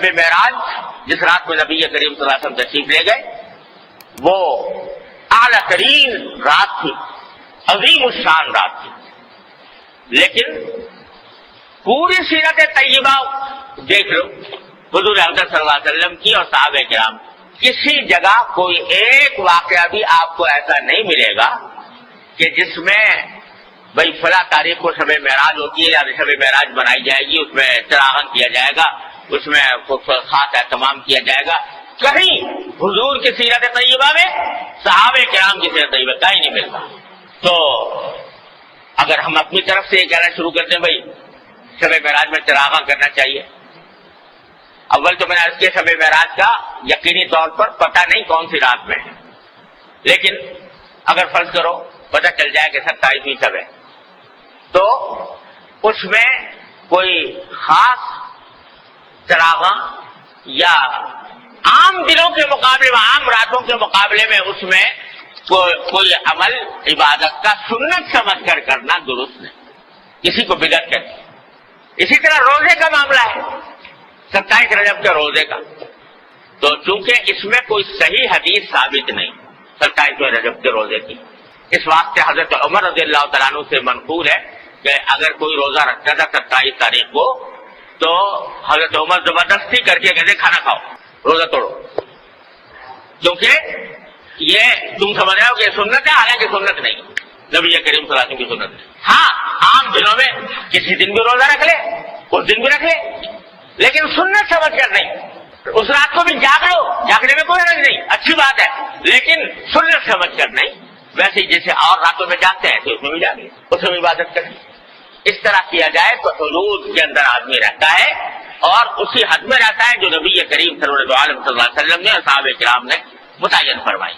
شب معراج جس رات کو نبی کریم صلی اللہ علیہ وسلم تشریف لے گئے وہ اعلیٰ ترین رات تھی، عظیم الشان رات تھی، لیکن پوری سیرت طیبہ دیکھ لو حضور اقدس صلی اللہ علیہ وسلم کی اور صحابہ کرام، کسی جگہ کوئی ایک واقعہ بھی آپ کو ایسا نہیں ملے گا کہ جس میں بھئی فلاں تاریخ کو شب معراج ہوتی ہے یا شب معراج بنائی جائے گی، اس میں چراغاں کیا جائے گا، اس میں خاص اہتمام کیا جائے گا. کہیں حضور کی سیرت طیبہ میں صحابہ کرام کی سیرت طیبہ کہیں نہیں ملتا. تو اگر ہم اپنی طرف سے یہ کہنا شروع کرتے ہیں بھئی شب معراج میں چراغاں کرنا چاہیے، اول تو میں نے عرض کیا شب معراج کا یقینی طور پر پتہ نہیں کون سی رات میں ہے، لیکن اگر فرض کرو پتہ چل جائے کہ 27ویں شب ہے تو اس میں کوئی خاص چراغاں یا عام دنوں کے مقابلے میں، عام راتوں کے مقابلے میں اس میں کوئی عمل عبادت کا سنت سمجھ کر کرنا درست نہیں، کسی کو بدعت کہتے ہیں. اسی طرح روزے کا معاملہ ہے، 27 رجب کے روزے کا، تو چونکہ اس میں کوئی صحیح حدیث ثابت نہیں 27 رجب کے روزے کی، اس واسطے حضرت عمر رضی اللہ تعالیٰ عنہ سے منقول ہے کہ اگر کوئی روزہ رکھتا تھا 27 تاریخ کو تو حضرت عمر زبردستی کر کے کہتے کھانا کھاؤ، روزہ توڑو، کیونکہ یہ تم سمجھ رہے ہو کہ سنت ہے، حالانکہ سنت نہیں، نبی کریم صلی اللہ علیہ وسلم کی سنت نہیں. ہاں عام دنوں میں کسی دن بھی روزہ رکھ لے، اس دن بھی رکھ لے، لیکن سنت سمجھ کر نہیں. اس رات کو بھی جاگ لو، جاگنے میں کوئی حرج نہیں، اچھی بات ہے، لیکن سنت سمجھ کر نہیں. ویسے ہی جیسے اور راتوں میں جاگتے ہیں تو اس میں بھی جاگے، اس میں بھی عبادت کریں. اس طرح کیا جائے تو حدود کے اندر آدمی رہتا ہے اور اسی حد میں رہتا ہے جو نبی کریم صلی اللہ علیہ وسلم نے اور صحابہ کرام نے متعین فرمائی.